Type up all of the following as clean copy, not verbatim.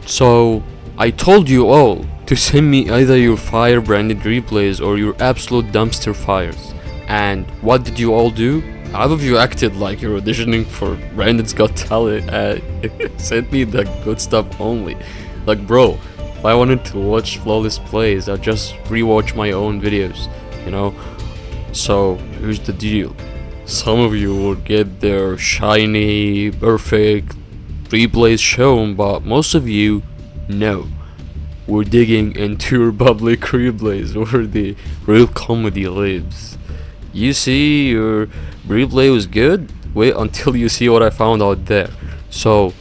So I told you all to send me either your fire branded replays or your absolute dumpster fires. And what did you all do? Half of you acted like you're auditioning for Brandon's Got Talent and sent me the good stuff only. Like, bro, if I wanted to watch flawless plays, I'd just rewatch my own videos, you know? So, here's the deal. Some of you will get their shiny, perfect replays shown, but most of you, no. We're digging into your public replays where the real comedy lives. You see, your replay was good? Wait until you see what I found out there. So,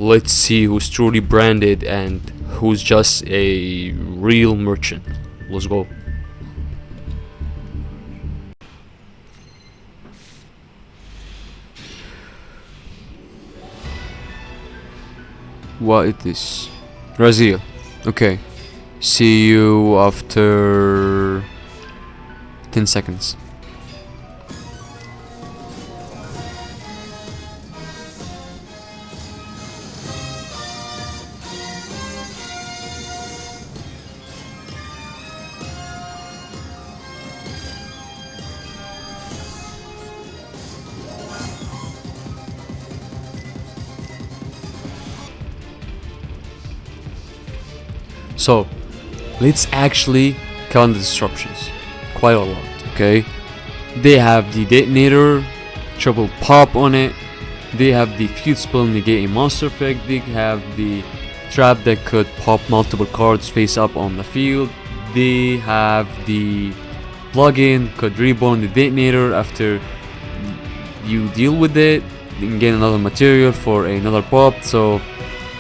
let's see who's truly branded and who's just a real merchant. Let's go. What is this? Ryzeal. Okay. See you after 10 seconds. So, let's actually count the disruptions. Quite a lot, okay? They have the detonator, triple pop on it. They have the field spell negating monster effect. They have the trap that could pop multiple cards face up on the field. They have the plugin could reborn the detonator after you deal with it and gain another material for another pop. So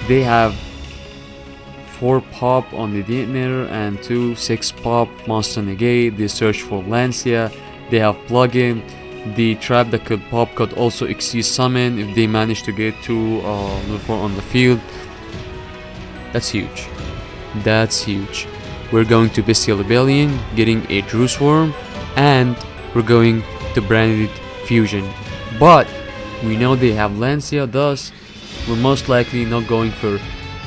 they have 4 pop on the detonator and 2 6 pop monster negate. They search for Lancia. They have plugin. The trap that could pop could also exceed summon if they manage to get 2 level 4 on the field. That's huge. That's huge. We're going to Bestial Rebellion, getting a Drew Swarm, and we're going to Branded Fusion. But we know they have Lancia, thus we're most likely not going for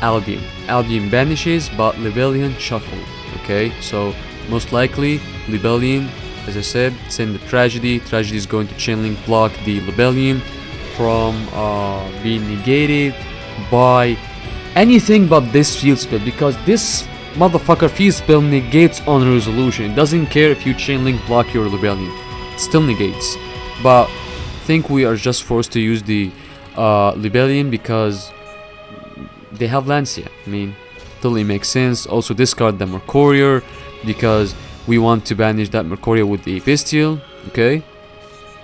Albion. Albion banishes, but Rebellion shuffle. Okay, so most likely Rebellion, as I said, send the Tragedy. Tragedy is going to chain link block the Rebellion from being negated by anything but this field spell, because this motherfucker field spell negates on resolution. It doesn't care if you chain link block your Rebellion, it still negates. But I think we are just forced to use the Rebellion because they have Lancia. I mean, totally makes sense. Also discard the Mercurial because we want to banish that Mercurial with the Bestial. Okay,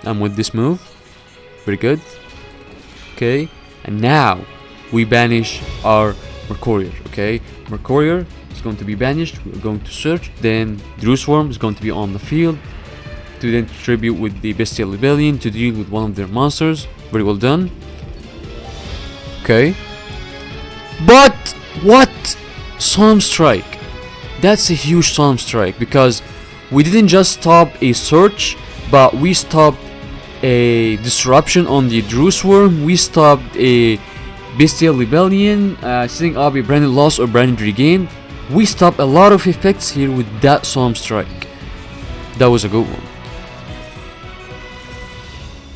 I'm with this move. Pretty good. Okay, and now we banish our Mercurial. Okay, Mercurial is going to be banished. We're going to search. Then Drew Swarm is going to be on the field to then tribute with the Bestial Rebellion to deal with one of their monsters. Very well done. Okay. But what? Psalm Strike. That's a huge Psalm Strike because we didn't just stop a search, but we stopped a disruption on the Drew Swarm. We stopped a Bestial Rebellion, setting up a branded loss or branded regain. We stopped a lot of effects here with that Psalm Strike. That was a good one.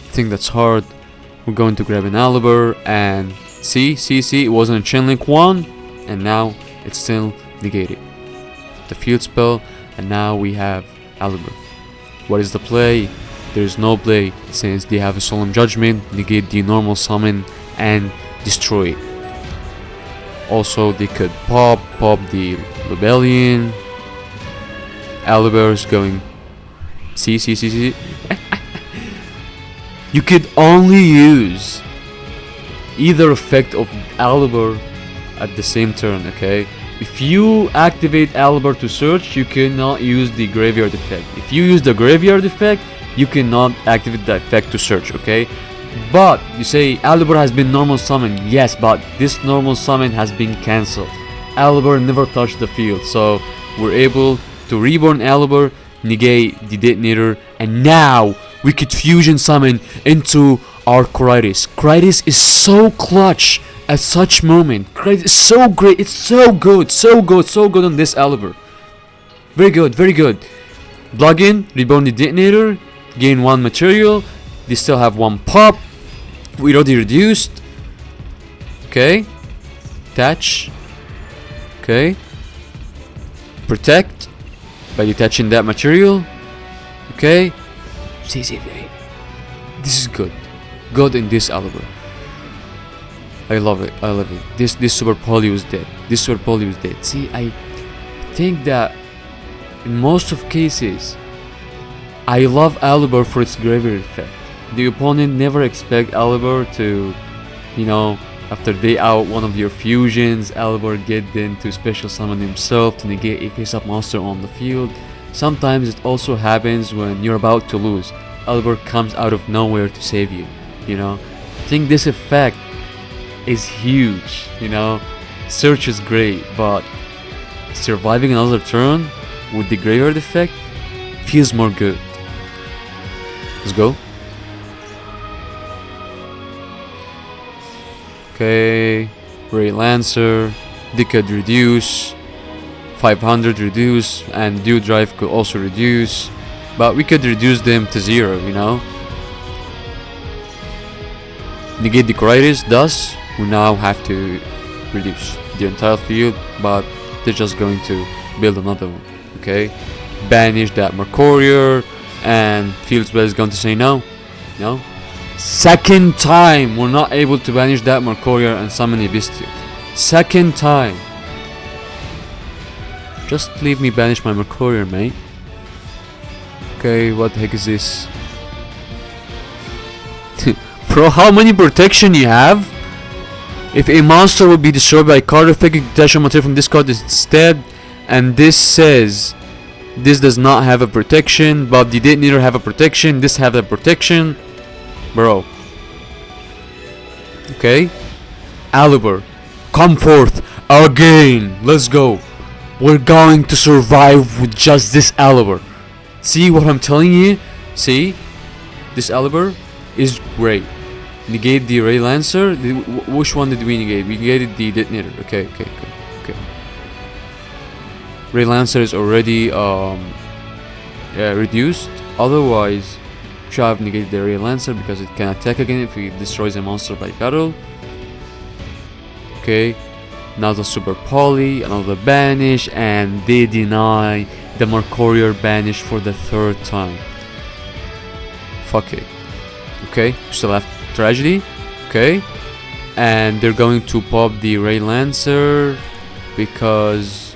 I think that's hard. We're going to grab an Aluber and see, it wasn't a chain link one, and now it's still negated. The field spell, and now we have Aluber. What is the play? There's no play since they have a Solemn Judgment, negate the normal summon and destroy it. Also, they could pop the Rebellion. Aluber is going. See. You could only use either effect of Aluber at the same turn, okay? If you activate Aluber to search, you cannot use the graveyard effect. If you use the graveyard effect, you cannot activate the effect to search, okay? But you say Aluber has been normal summoned. Yes, but this normal summon has been cancelled. Aluber never touched the field, so we're able to reborn Aluber, negate the detonator, and now we could fusion summon into our Crisis. Crisis is so clutch at such moment. Great, it's so great, it's so good, so good, so good on this Aluber. Very good, very good. Plug in, reborn the detonator, gain 1 material. They still have 1 pop. We already reduced. Okay. Attach. Okay. Protect by detaching that material. Okay. See. This is good. Good in this Aluber. I love it. I love it. This super poly was dead. This super poly was dead. See, I think that in most of cases, I love Aluber for its graveyard effect. The opponent never expect Aluber to, you know, after they out one of your fusions, Aluber get then to special summon himself to negate a face-up monster on the field. Sometimes it also happens when you're about to lose. Aluber comes out of nowhere to save you, you know. I think this effect is huge, you know. Search is great, but surviving another turn with the graveyard effect feels more good. Let's go. Okay, Ray Lancer, they could reduce, 500 reduce, and Dew Drive could also reduce, but we could reduce them to 0, you know. Negate the Crisis, thus we now have to reduce the entire field, but they're just going to build another one. Okay, banish that Mercurier, and Field Spell is going to say no. Second time we're not able to banish that Mercurier and summon a Bestial. Second time. Just leave me banish my Mercurier, mate. Okay, what the heck is this? Bro, how many protection you have? If a monster will be destroyed by a card effect, you detach a material from this card instead. And this says this does not have a protection, but the detonator have a protection. This have a protection, bro. Okay, Aluber, come forth again. Let's go. We're going to survive with just this Aluber. See what I'm telling you? See, this Aluber is great. Negate the Ray Lancer. Which one did we negate? We negated the detonator. Okay. Ray Lancer is already reduced. Otherwise, should have negated the Ray Lancer because it can attack again if it destroys a monster by battle. Okay, now the Super Poly, another banish, and they deny the Mercurier banish for the 3rd time. Fuck it. Okay, still have Tragedy. Okay, and they're going to pop the Ray Lancer because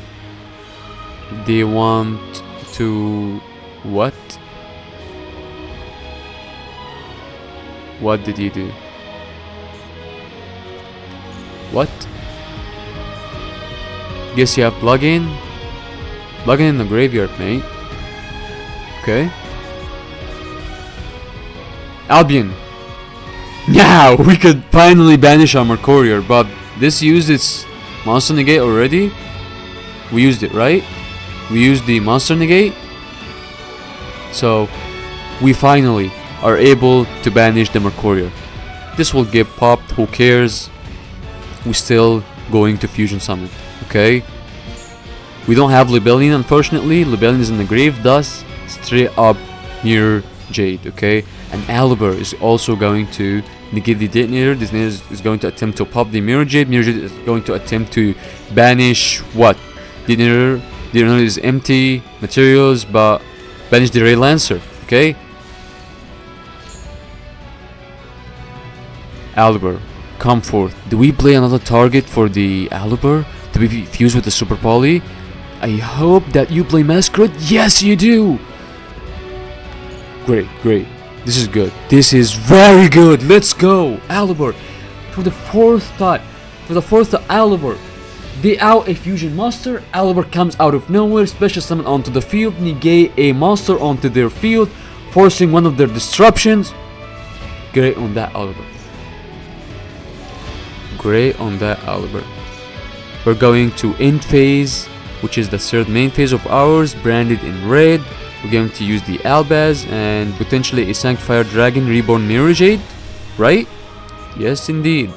they want to... What? What did you do? What? Guess you have plug-in? Plug-in in the graveyard, mate. Okay. Albion. Now we could finally banish our Mercurier, but this used its monster negate already. We used it, right? We used the monster negate. So we finally are able to banish the Mercurier. This will get popped, who cares? We're still going to fusion summon. Okay. We don't have Libellion, unfortunately. Libellion is in the grave, thus straight up Mirror Jade. Okay. And Aluber is also going to negate the detonator. This detonator is going to attempt to pop the Mirror Jade. Mirror Jade is going to attempt to banish what? Detonator. Detonator is empty materials, but banish the Ray Lancer. Okay. Aluber, come forth. Do we play another target for the Aluber to be fused with the Super Poly? I hope that you play Masquerade. Yes, you do. Great. This is good. This is very good. Let's go, Aluber. For the 4th time. Aluber. They out a fusion monster. Aluber comes out of nowhere. Special summon onto the field. Negate a monster onto their field, forcing one of their disruptions. Great on that Aluber. We're going to end phase, which is the 3rd main phase of ours, branded in red. We're going to use the Albaz and potentially a Sanctifier Dragon Reborn Mirror Jade, right? Yes, indeed.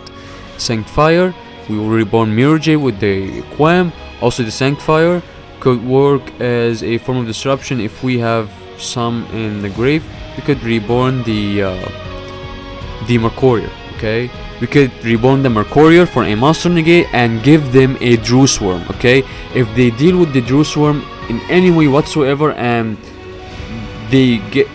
Sanctifier. We will reborn Mirror Jade with the Quam. Also the Sanctifier could work as a form of disruption if we have some in the grave. We could reborn the Mercurier, okay? We could reborn the Mercurier for a monster negate and give them a Drew Swarm, okay? If they deal with the Drew Swarm in any way whatsoever and they get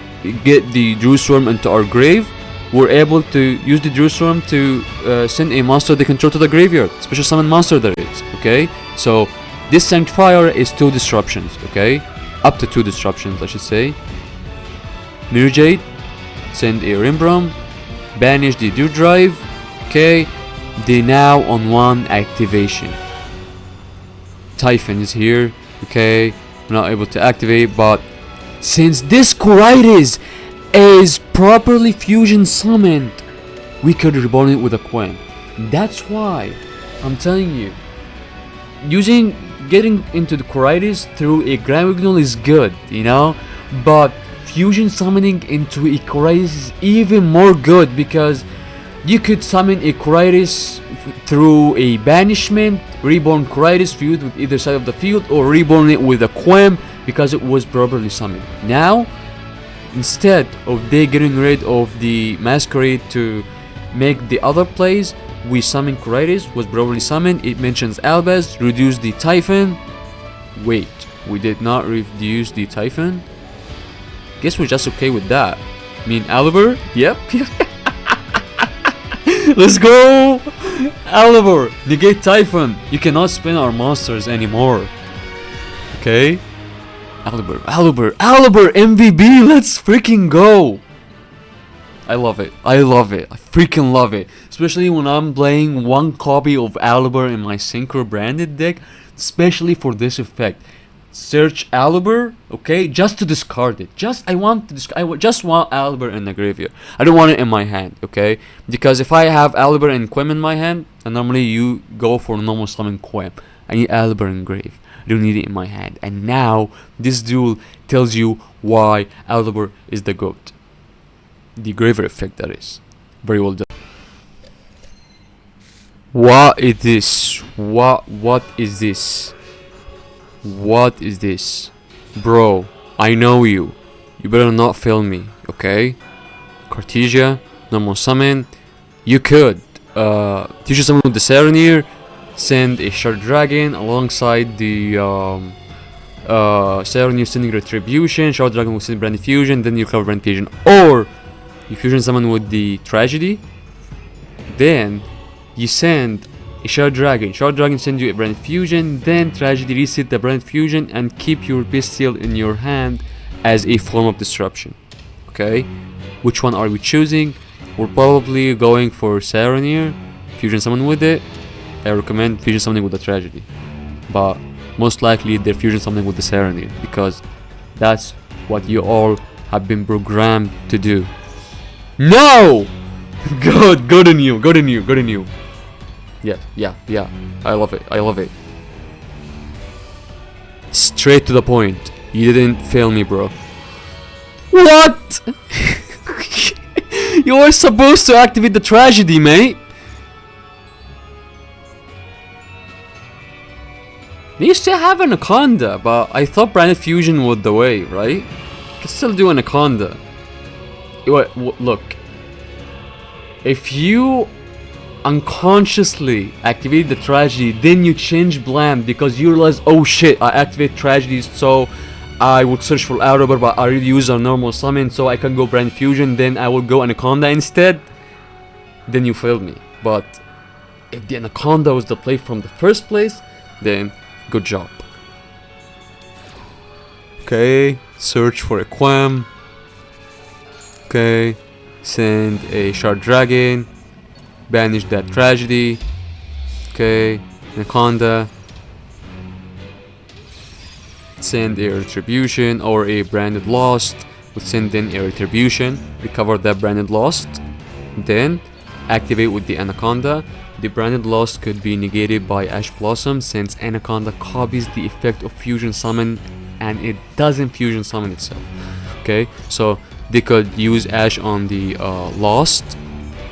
the Drew Swarm into our grave, we're able to use the Drew Swarm to send a monster they control to the graveyard. Special summon monster there is, okay? So this Sanctifier is 2 disruptions, okay? Up to 2 disruptions, I should say. Mirror Jade, send a Rimbram, banish the Dew Drive, okay? They now on 1 activation. Typhon is here, okay? We're not able to activate, but since this Coritis is properly fusion summoned, we could reborn it with a Queen. That's why I'm telling you, getting into the Coritis through a Grand Wignall is good, you know, but fusion summoning into a Coritis is even more good, because you could summon a Coritis through a banishment, reborn Coritis feud with either side of the field, or reborn it with a Quam because it was properly summoned. Now, instead of they getting rid of the Masquerade to make the other plays, we summon Coritis, was properly summoned. It mentions Albaz, reduce the Typhon. Wait, we did not reduce the Typhon? Guess we're just okay with that. I mean, Aluber? Yep. Let's go! Aluber, negate Typhon. You cannot spin our monsters anymore. Okay? Aluber, MVP, let's freaking go! I love it. I freaking love it. Especially when I'm playing 1 copy of Aluber in my Synchro branded deck. Especially for this effect. Search Aluber, okay, just to discard it. I just want Aluber in the graveyard. I don't want it in my hand, okay? Because if I have Aluber and Quem in my hand, and normally you go for normal summon Quem. I need Aluber in grave. I don't need it in my hand. And now this duel tells you why Aluber is the GOAT. The graveyard effect, that is. Very well done. What is this? What is this? What is this? Bro, I know you. You better not fail me, okay? Cartesia, normal summon. You could fusion summon with the Serenir, send a Shard Dragon alongside the Serenir sending Retribution, Shard Dragon will send Brand Fusion, then you cover Brand Fusion. Or you fusion summon with the Tragedy, then you send a Shard Dragon send you a Brand Fusion, then Tragedy reset the Brand Fusion and keep your Bestial in your hand as a form of disruption. Okay, which one are we choosing? We're probably going for Serenir, fusion summon with it. I recommend fusion summoning with the Tragedy, but most likely they're fusion summoning with the Serenir, because that's what you all have been programmed to do. No! Good on you. Yeah. I love it. Straight to the point. You didn't fail me, bro. What? You were supposed to activate the Tragedy, mate. You still have Anaconda, but I thought Branded Fusion was the way, right? You can still do Anaconda. Look, if you unconsciously activate the Tragedy, then you change Bland because you realize, oh shit, I activate Tragedy, so I would search for Aluber, but I already use a normal summon, so I can go Brand Fusion, then I will go Anaconda instead. Then you failed me. But if the Anaconda was the play from the first place, then good job. Okay, search for a Quam. Okay, send a Shard Dragon, banish that Tragedy. Okay, Anaconda, send a Retribution or a Branded Lost. We'll send in a Retribution, recover that Branded Lost, then activate with the Anaconda. The Branded Lost could be negated by Ash Blossom, since Anaconda copies the effect of Fusion Summon and it doesn't Fusion Summon itself. Okay, so they could use Ash on the Lost,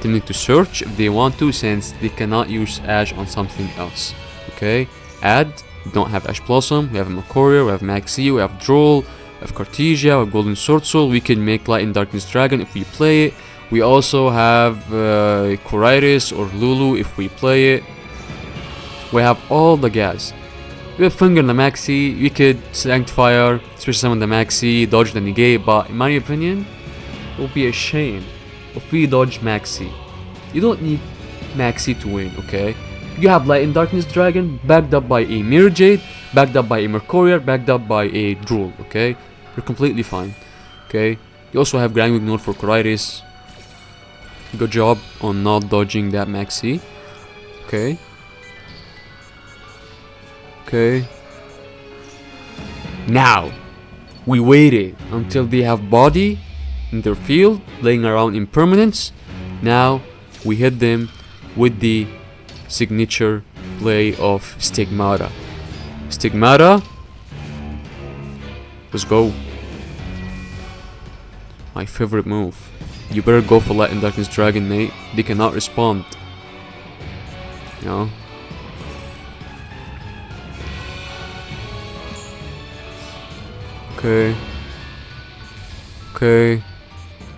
tending to search if they want to, since they cannot use Ash on something else. Okay, add. We don't have Ash Blossom, we have Macoria, we have Maxi, we have Duel, we have Cartesia, we have Golden Sword Soul. We can make Light and Darkness Dragon if we play it. We also have Coritis or Lulu if we play it. We have all the gas. We have Finger and the Maxi. We could Sanctifier, especially summon the Maxi, dodge the negate, but in my opinion, it will be a shame if we dodge Maxi. You don't need Maxi to win, okay? You have Light and Darkness Dragon, backed up by a Mirror Jade, backed up by a Mercurial, backed up by a Duel, okay? You're completely fine, okay? You also have Grand Ignore for Coritis. Good job on not dodging that Maxi, okay? Okay. Now, we waited until they have body in their field, laying around impermanence. Now, we hit them with the signature play of Stigmata. Stigmata. Let's go. My favorite move. You better go for Light and Darkness Dragon, mate. They cannot respond. You know? Okay. Okay.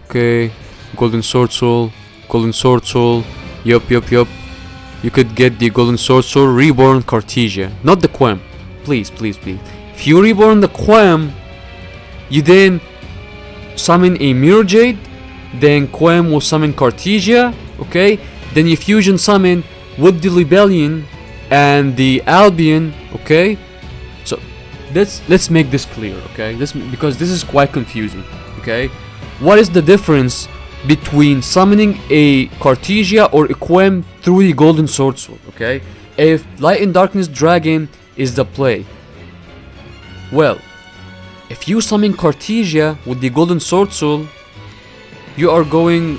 Okay. Golden Sword Soul. Golden Sword Soul. Yup. You could get the Golden Sword Soul Reborn Cartesia. Not the Quem. Please. If you reborn the Quem, you then summon a Mirror Jade. Then Quem will summon Cartesia. Okay. Then you fusion summon with the Libellion and the Albion. Okay. So let's make this clear. Okay. Because this is quite confusing. Okay. What is the difference between summoning a Cartesia or a Quem through the Golden Sword Soul? Okay. If Light and Darkness Dragon is the play, well, if you summon Cartesia with the Golden Sword Soul, you are going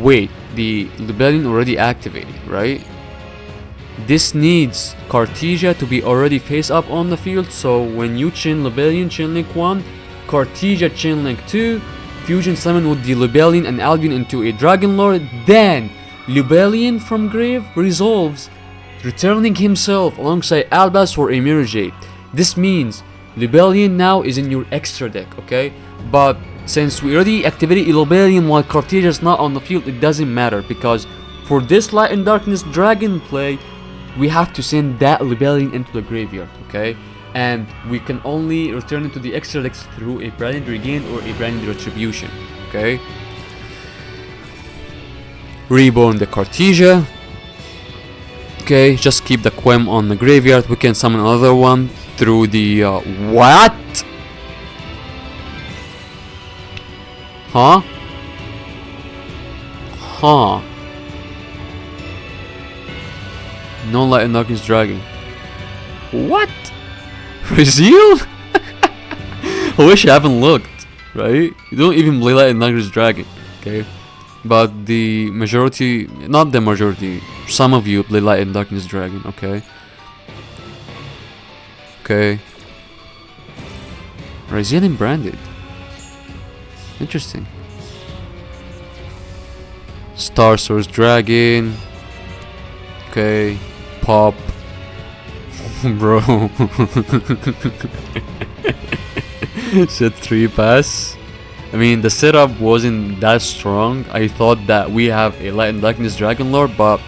wait, the Libellion already activated, right? This needs Cartesia to be already face up on the field, so when you chain Libellion, chain link 1, Cartesia chain link 2, fusion summon with the Libellion and Albion into a Dragon Lord, then Libellion from grave resolves, returning himself alongside Albas for a Mirror Jade. This means Libellion now is in your extra deck, okay? But since we already activated Libellion while Cartesia is not on the field, it doesn't matter, because for this Light and Darkness Dragon play, we have to send that Libellion into the graveyard, okay? And we can only return it to the extra decks through a Branded Regain or a Branded Retribution, okay? Reborn the Cartesia. Okay, just keep the Quem on the graveyard. We can summon another one through the what? Huh? No Light and Darkness Dragon. What? Ryzeal? I wish I haven't looked, right? You don't even play Light and Darkness Dragon, okay? But the majority, not the majority, some of you play Light and Darkness Dragon, okay? Okay. Ryzeal and Branded. Interesting. Star Source Dragon. Okay. Pop. Bro. Set 3 pass. I mean, the setup wasn't that strong. I thought that we have a Light and Darkness Dragon Lord, but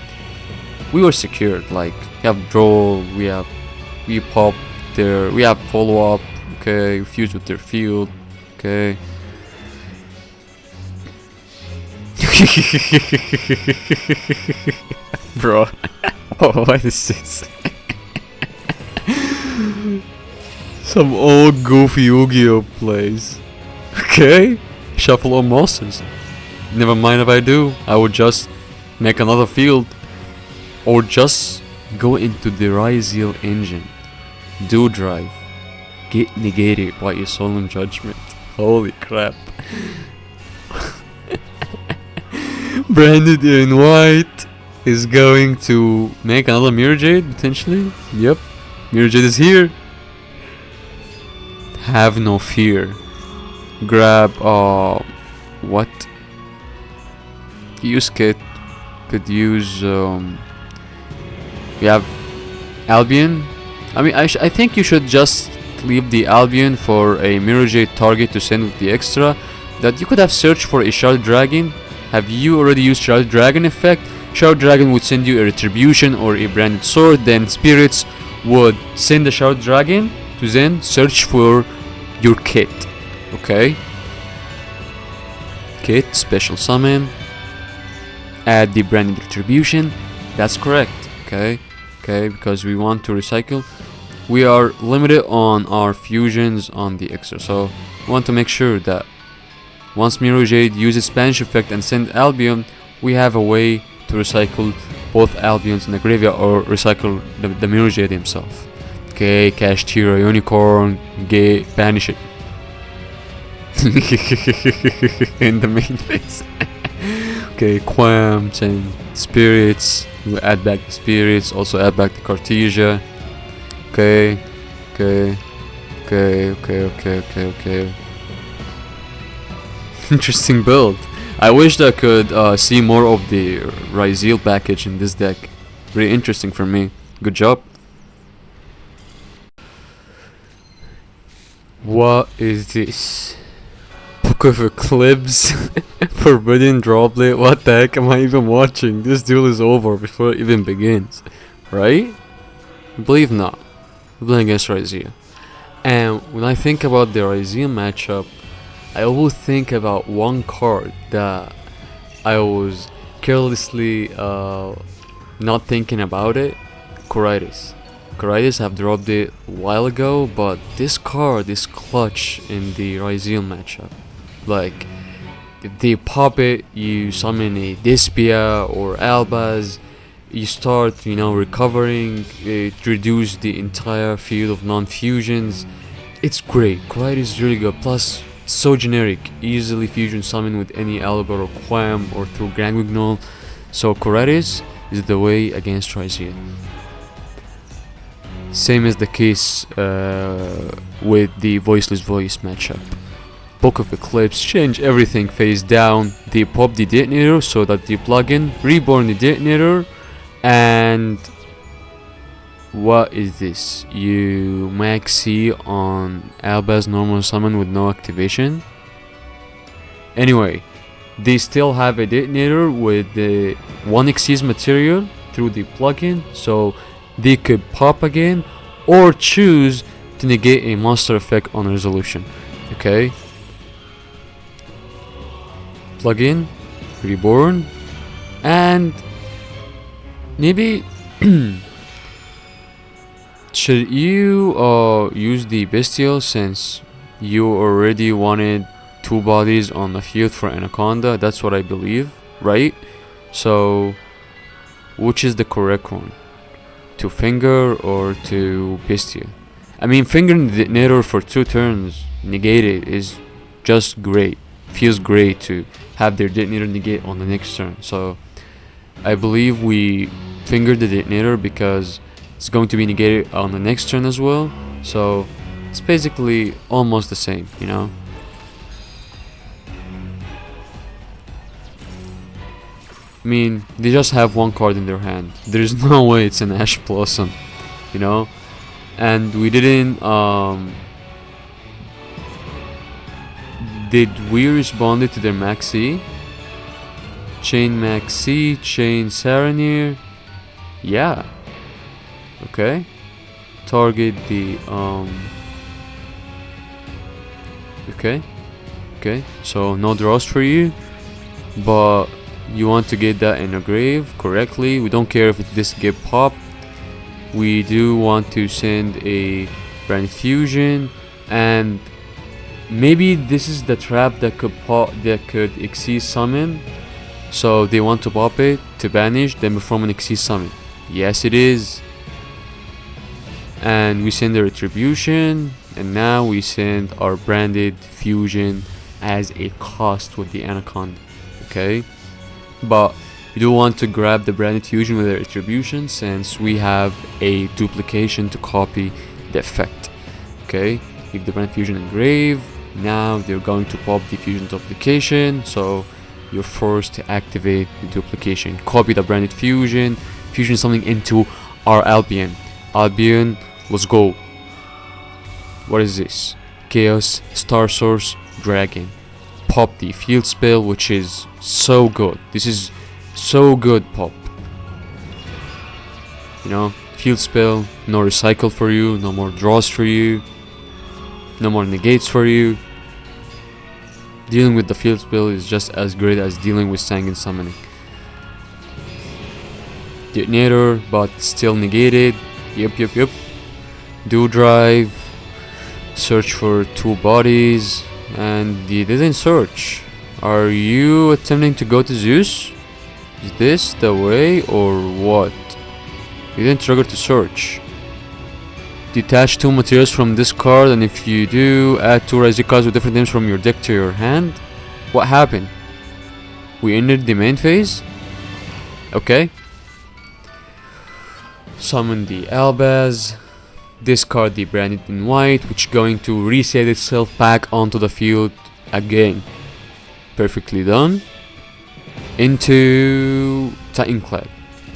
we were secured. Like, we have Duel, we pop there, we have follow up, okay, fuse with their field, okay. Bro, what is this? Some old goofy Yu-Gi-Oh plays. Okay, shuffle all monsters. Never mind if I do. I would just make another field, or just go into the Ryzeal engine, do drive, get negated by a solemn judgment. Holy crap! Branded in white is going to make another Mirror Jade potentially. Yep, Mirror Jade is here. Have no fear. Grab what? use kit, could use we have Albion. I mean, I think you should just leave the Albion for a Mirror Jade target to send with the extra. That you could have searched for a Shard Dragon. Have you already used Shard Dragon effect? Shard Dragon would send you a Retribution or a branded sword. Then Spirits would send the Shard Dragon to then search for your kit. Okay. Kit, special summon. Add the branded Retribution. That's correct. Okay. Okay, because we want to recycle. We are limited on our fusions on the extra, so we want to make sure that once Mirror Jade uses Spanish effect and send Albion, we have a way to recycle both Albions in the graveyard or recycle the Mirror Jade himself. Okay, Cash Tira, Unicorn, banish it. In the main phase. Okay, Quams and Spirits. We add back the Spirits, also add back the Cartesia. Okay. Interesting build. I wish I could see more of the Ryzeal package in this deck. Very interesting for me. Good job. What is this? Book of Eclipse? Forbidden Droplet? What the heck am I even watching? This duel is over before it even begins. Right? I believe not. We're playing against Ryzeal. And when I think about the Ryzeal matchup, I always think about one card that I was carelessly not thinking about it. Coritis. Coritis have dropped it a while ago, but this card is clutch in the Ryzeal matchup. Like, if they pop it, you summon a Despia or Albaz, you start, recovering, it reduces the entire field of non-fusions. It's great. Coritis is really good, plus so generic, easily fusion summon with any Aluber or Quam or through Grand Wignol. So Coritis is the way against Ryzeal. Same as the case with the Voiceless Voice matchup. Book of Eclipse, change everything face down. They pop the detonator so that the plugin reborn the detonator. And what is this? You maxi on Albaz normal summon with no activation. Anyway, they still have a detonator with the 1xyz material through the plugin, so they could pop again or choose to negate a monster effect on resolution. Okay. Plugin, reborn, and maybe should you use the Bestial since you already wanted 2 bodies on the field for Anaconda? That's what I believe, right? So which is the correct one? To finger or to Bestial? I mean, fingering the detonator for 2 turns negated is just great. Feels great to have their detonator negate on the next turn. So I believe we fingered the detonator because it's going to be negated on the next turn as well. So it's basically almost the same, I mean, they just have 1 card in their hand. There's no way it's an Ash Blossom, And we didn't did we respond to their Maxi? Chain Maxi, Chain Saranir. Yeah. Okay. Target the Okay. So no draws for you, but you want to get that in a grave correctly. We don't care if this get popped. We do want to send a brand fusion, and maybe this is the trap that could pop, that could Xyz summon. So they want to pop it to banish, then perform an Xyz summon. Yes, it is. And we send the retribution, and now we send our branded fusion as a cost with the Anaconda. Okay, but we do want to grab the branded fusion with the retribution since we have a duplication to copy the effect. Okay, leave the branded fusion in grave. Now they're going to pop the fusion duplication, so you're forced to activate the duplication. Copy the branded fusion, fusion something into our Albion. Albion, let's go. What is this? Chaos, Star Source, Dragon. Pop the field spell, which is so good. This is so good pop. You know, field spell, no recycle for you, no more draws for you, no more negates for you. Dealing with the field spell is just as great as dealing with Sanguine Summoning. Detonator, but still negated. Yep. Do drive. Search for 2 bodies. And he didn't search. Are you attempting to go to Zeus? Is this the way or what? You didn't trigger to search. Detach 2 materials from this card, and if you do, add 2 Ryzeal cards with different names from your deck to your hand. What happened? We entered the main phase? Okay. Summon the Albaz. Discard the branded in white, which is going to reset itself back onto the field again. Perfectly done. Into Titanclad.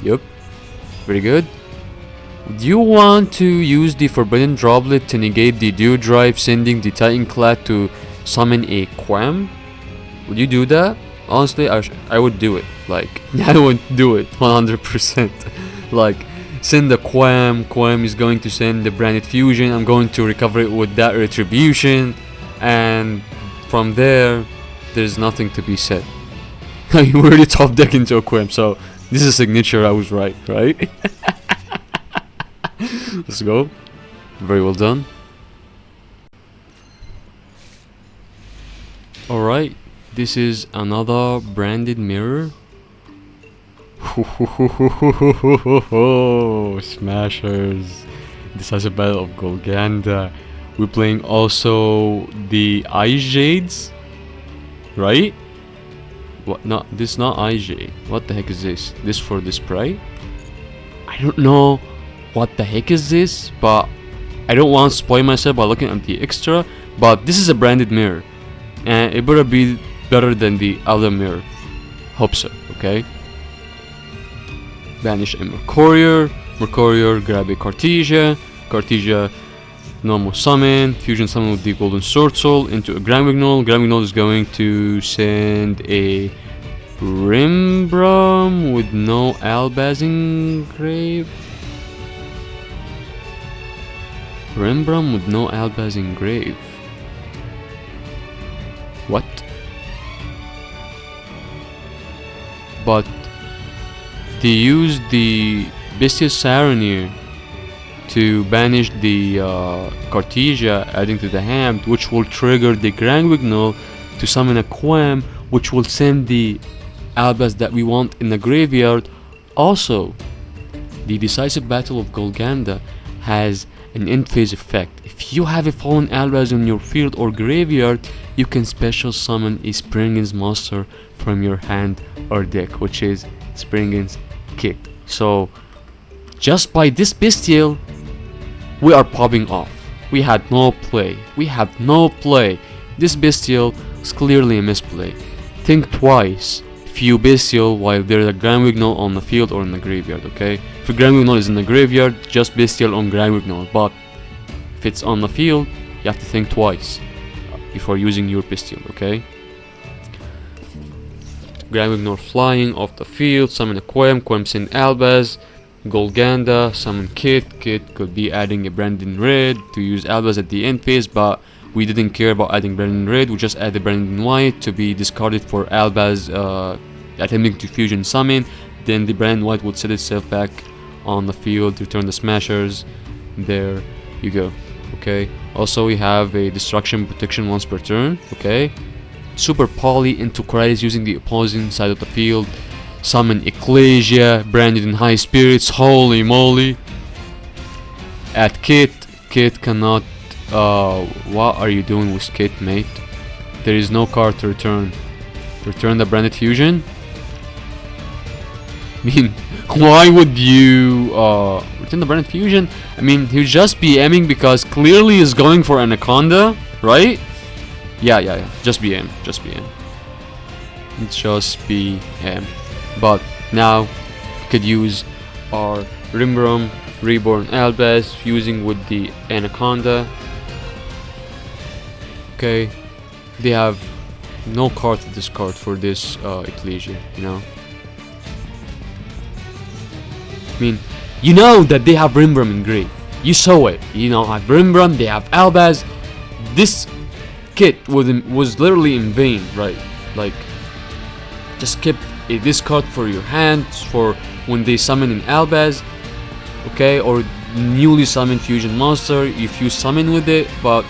Yep. Very good. Do you want to use the Forbidden Droplet to negate the Dew Drive, sending the Titanclad to summon a Quam? Would you do that? Honestly, I would do it. Like, I would do it 100%. Like, send the Quam. Quam is going to send the branded fusion. I'm going to recover it with that retribution, and from there, there's nothing to be said. You already top deck into a Quam, so this is a signature. I was right? Let's go. Very well done. Alright, this is another branded mirror. Smashers. Decisive Battle of Golganda. We're playing also the Ice Jades, right? What? Not this. Not Ice Jade. What the heck is this? This for the spray? I don't know what the heck is this, but I don't want to spoil myself by looking at the extra. But this is a branded mirror, and it better be better than the other mirror. Hope so. Okay. Banish a Mercurier. Mercurier, grab a Cartesia. Cartesia, normal summon. Fusion summon with the Golden Sword Soul into a Grandwignol. Grandwignol is going to send a Rimbram with no Albaz engraved. Rimbram with no Albaz engraved. What? But they used the Bestial Saronir to banish the Cartesia, adding to the hand, which will trigger the Grandwignol to summon a Quam, which will send the Albaz that we want in the graveyard. Also, the Decisive Battle of Golganda has an end phase effect. If you have a fallen Albaz in your field or graveyard, you can special summon a Springen's monster from your hand or deck, which is Springen's Kit. So just by this bestial, we are popping off. We had no play. This bestial is clearly a misplay. Think twice if you bestial while there's a Grandwignol on the field or in the graveyard, okay? If a Grandwignol is in the graveyard, just bestial on Grandwignol. But if it's on the field, you have to think twice before using your bestial, okay? Grandwignol flying off the field, summon a Quam, Quam send Albaz, Golganda, summon Kit. Kit could be adding a Brandon Red to use Albaz at the end phase, but we didn't care about adding Brandon Red. We just added Brandon White to be discarded for Albaz attempting to fusion summon. Then the Brandon White would set itself back on the field, return the Smashers. There you go. Okay. Also, we have a Destruction Protection once per turn. Okay. Super Poly into Crisis using the opposing side of the field. Summon Ecclesia, branded in High Spirits. Holy moly. At Kit. Kit cannot. What are you doing with Kit, mate? There is no card to return. Return the branded fusion? I mean, why would you return the branded fusion? I mean, he'll just be aiming because clearly he's going for Anaconda, right? Yeah. Just BM. just be him. But now we could use our Rimbrum Reborn Albaz fusing with the Anaconda. Okay, they have no card to discard for this Ecclesia, you know. I mean, you know that they have Rimbrum in grave. You saw it. You know, have Rimbrum, they have Albaz. This kit was literally in vain, right? Like, just keep a discard for your hands for when they summon in Albaz, okay, or newly summoned fusion monster if you summon with it. But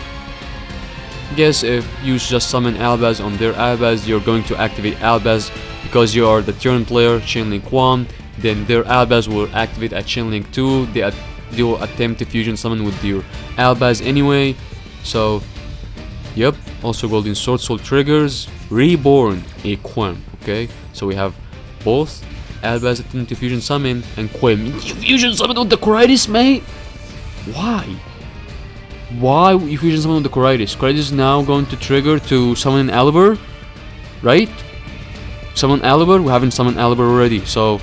guess if you just summon Albaz on their Albaz, you're going to activate Albaz because you are the turn player, Chainlink 1, then their Albaz will activate at Chainlink 2. They will attempt to fusion summon with your Albaz anyway. So yep, also Golden Sword Soul triggers Reborn a Quem. Okay, so we have both Albaz attempt to fusion summon and Quem. You fusion summon with the Coritis, mate? Why? Why you fusion summon with the Coritis? Coritis is now going to trigger to summon an Aluber, right? Summon Aluber. We haven't summoned Aluber already, so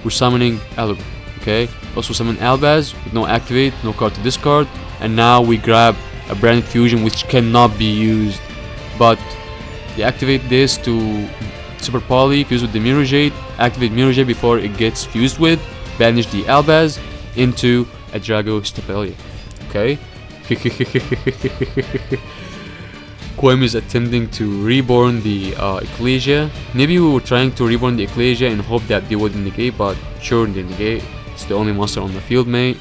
we're summoning Aluber. Okay, also summon Albaz with no activate, no card to discard, and now we grab a branded fusion which cannot be used, but they activate this to Super Poly, fuse with the Mirror Jade, activate Mirror Jade before it gets fused with, banish the Albaz into a Drago Stapelia. Okay. Quem is attempting to reborn the Ecclesia. Maybe we were trying to reborn the Ecclesia and hope that they wouldn't negate, but sure they negate. It's the only monster on the field, mate.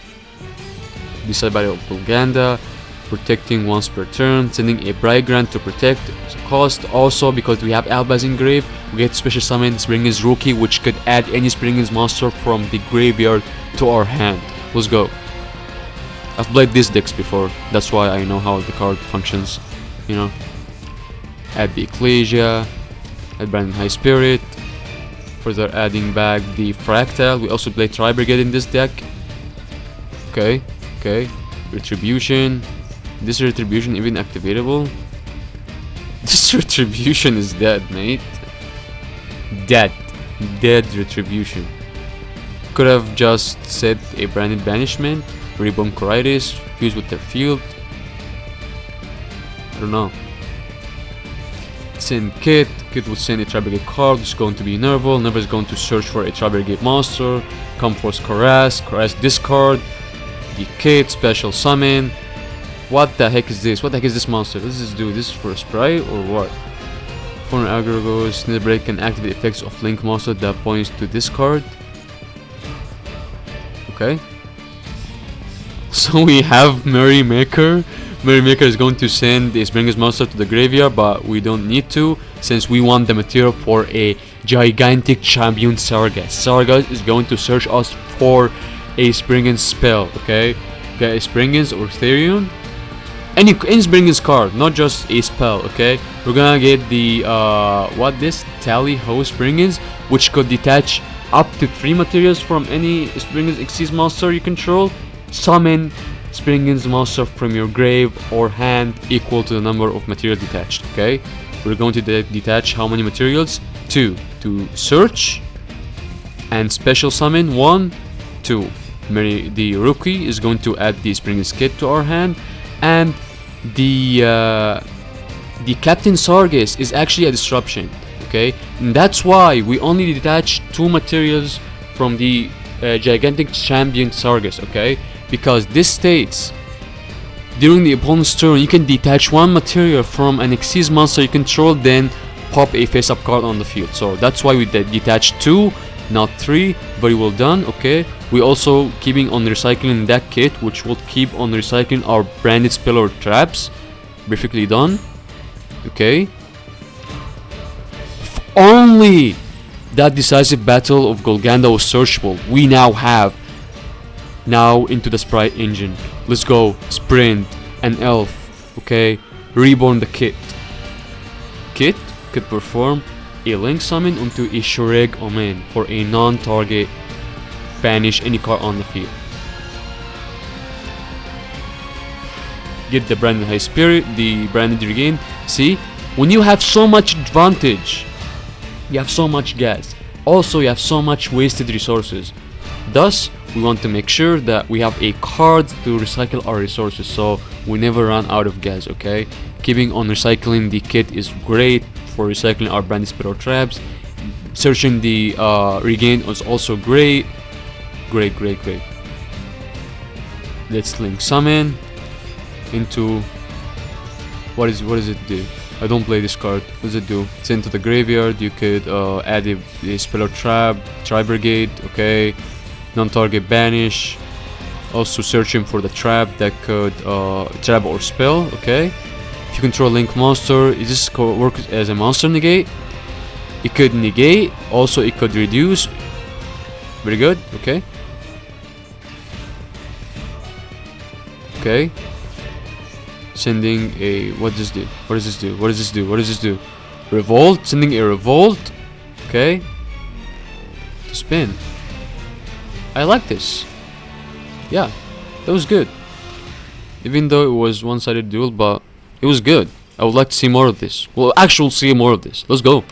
Decide by Propaganda, protecting once per turn, sending a Bright Grant to protect. Cost also because we have Albaz in grave, we get special summon Springen's Rookie, which could add any Springen's monster from the graveyard to our hand. Let's go. I've played these decks before, that's why I know how the card functions, you know. Add the Ecclesia, add Branded High Spirit, further adding back the Fractal. We also play Tri-Brigade in this deck. Okay, Retribution. This Retribution even activatable? This Retribution is dead, mate. Dead Retribution. Could have just set a Branded Banishment, Reborn Coritis, fuse with their field. I don't know. Send Kit will send a Tri-Brigade card, which is going to be Nerval. Nerval is going to search for a Tri-Brigade monster. Come Force Caress discard. The Kit, special summon. What the heck is this? What the heck is this monster? What does this do? This is for a spray or what? Foreign aggro goes, Snare Break can activate effects of Link monster that points to this card. Okay. So we have Merrymaker. Merrymaker is going to send the Springer's monster to the graveyard, but we don't need to since we want the material for a gigantic champion Sargas. Sargas is going to search us for a Springen's spell, okay? Get a Springen's or Therion. Any Springen's card, not just a spell, okay? We're gonna get the Tally Ho Springen's, which could detach up to 3 materials from any Springen's Xyz monster you control. Summon Springen's monster from your grave or hand equal to the number of materials detached, okay? We're going to detach how many materials? 2 to search and special summon 1, 2. The Rookie is going to add the Springen's Kit to our hand, and the Captain Sargas is actually a disruption, okay? And that's why we only detach 2 materials from the gigantic champion Sargas, okay? Because this states during the opponent's turn you can detach 1 material from an Xyz monster you control, then pop a face-up card on the field. So that's why we detach 2, not 3. Very well done, okay? We also keeping on recycling that kit, which will keep on recycling our branded spell or traps. Perfectly done, okay? If only that decisive battle of Golganda was searchable. We now have into the Sprite engine. Let's go. Sprint, an elf, okay? Reborn the Kit. Kit could perform a Link summon onto a Shureg Omen for a non-target. Banish any card on the field. Get the Branded High Spirit, the Branded Regain. See, when you have so much advantage You have so much gas. Also, you have so much wasted resources. Thus, we want to make sure that we have a card to recycle our resources so we never run out of gas, okay? Keeping on recycling the kit is great for recycling our branded spell traps. Searching the regain is also great. Great. Let's link summon into what does it do? I don't play this card. What does it do? It's into the graveyard. You could add a spell trap, Tri-Brigade, okay. Non-target banish. Also searching for the trap that could trap or spell, okay. If you control link monster, it just works as a monster negate. It could negate, also it could reduce. Very good, okay. Okay. Sending a what does this do? What does this do? What does this do? What does this do? Revolt, sending a revolt. Okay. To spin. I like this. Yeah, that was good. Even though it was one-sided duel, but it was good. I would like to see more of this. Well, actually see more of this. Let's go.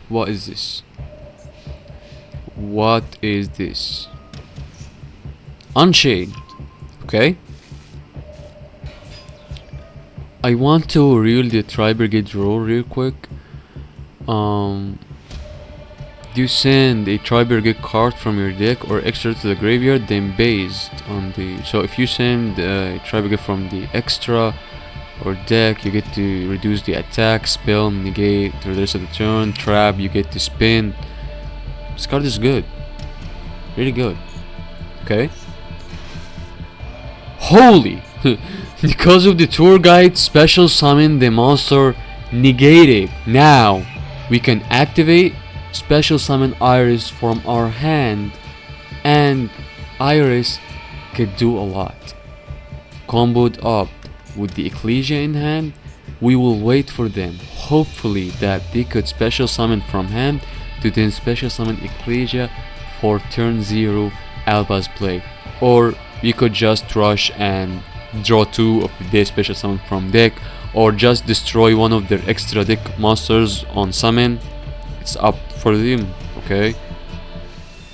What is this? What is this? Unchained. Okay. I want to reel the Tri-Brigade roll real quick. You send a Tri-Brigade card from your deck or extra to the graveyard, then based on the... So if you send a Tri-Brigade from the extra or deck, you get to reduce the attack, spell, negate through the rest of the turn, trap, you get to spin. This card is good. Really good. Okay. Holy! Because of the tour guide, special summon the monster negated. Now we can activate special summon Iris from our hand, and Iris could do a lot. Comboed up with the Ecclesia in hand, we will wait for them, hopefully that they could special summon from hand to then special summon Ecclesia for turn 0 Alba's play. Or you could just rush and draw 2 of their special summon from deck, or just destroy one of their extra deck monsters on summon. It's up for them, okay?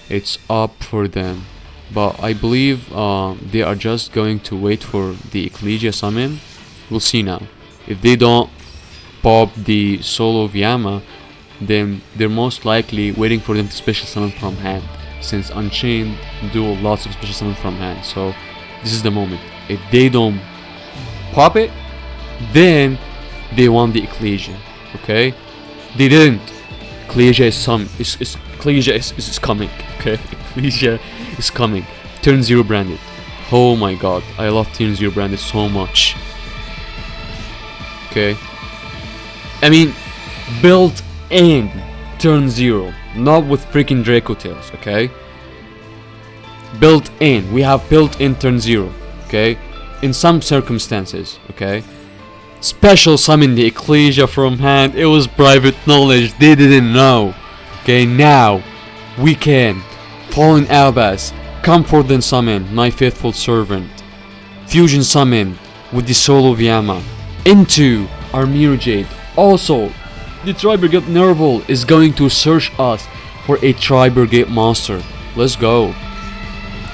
It's up for them. But I believe they are just going to wait for the Ecclesia summon. We'll see now. If they don't pop the Soul of Yama, then they're most likely waiting for them to special summon from hand, since Unchained do lots of special summon from hand. So this is the moment. If they don't pop it, then they want the Ecclesia. Okay? They didn't. Ecclesia is Ecclesia is coming. Okay? Ecclesia is coming. Turn 0 branded. Oh my god, I love turn 0 branded so much. Okay? I mean, built in turn 0, not with freaking Draco Tails, okay? Built in. We have built in turn 0, okay? In some circumstances, okay? Special summon the Ecclesia from hand. It was private knowledge. They didn't know. Okay, now we can. Fallen Albas, comfort and summon my faithful servant. Fusion summon with the Soul of Yama into our Mirror Jade. Also, the Tri-Brigade Nerval is going to search us for a Tri-Brigade monster. Let's go.